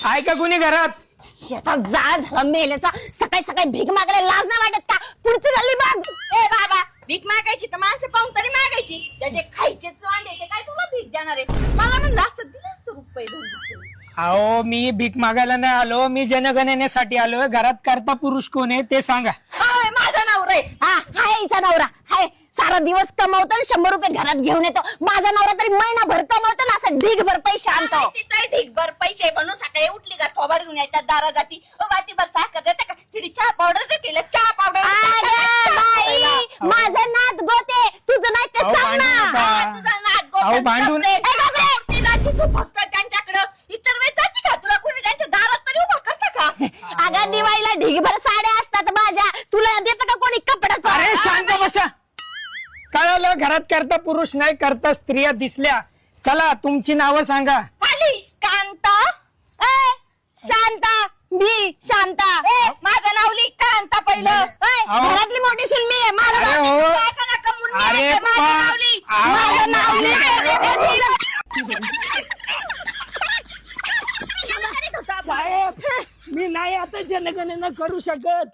आहे का कुणी घरात? याचा जाळ झाला मेल्याचा. सकाळी सकाळी भीक मागायला लाज नाही वाटत का? पुढची झाली बघ. ए बाबा, भीक मागायची तर माणसं पाहून तरी मागायची. त्याचे खायचे वांद्याचे काय तुला भीक देणार आहे? मला म्हणलं असं दिलं असतं रुपये 2 रुपये. अहो मी भीक मागायला नाही आलो, मी जनगणनेसाठी आलोय. घरात करता पुरुष कोण आहे ते सांगा. हाय, माझा नवरा आहे. हा हाय हिचा नवरा हाय. सारा दिवस कमवतो आणि 100 रुपये घरात घेऊन येतो. माझा नवरा तरी महिनाभर कमवतो ना, असं ढीगभर पैसे आणतो. तिथे ढीगभर पैसे म्हणून सकाळी उठली का थोबाड घेऊन येतात दारा जाती. वाटीभर साखर देते का? थोडी चहा पावडर केलं चहा अगं बाई, पावडर. माझं नात गोते तुझं नाही ते अहो, सांग ना. भांडू नका. तुझा नाद अहो, भांडून- तू फक्त त्यांच्याकडं. इतर वेळेस जाती का? तुला कोणी त्यांच्या दारात तरी उभं करतं का? अगं दिवाळीला ढीगभर साड्या असतात माझ्या. तुला देतं का कोणी कपड्याचं? अरे शांत बसा. कळालं, घरात करता पुरुष नाही, करता स्त्रिया दिसल्या. चला तुमची नावं सांगा. मालिश कांता. ए, शांता मी शांता. ए, माझं नाव लिह कांता पहिलं. ए, अहो. घरातली मोठी सून मी आहे. मला अरे बघ. हो. असं नका म्हणून अरे लिहायचं. माझं पा- नाव लिह. अहो. माझं नाव लिह. साहेब, मी नाही आता जनगणना करू शकत.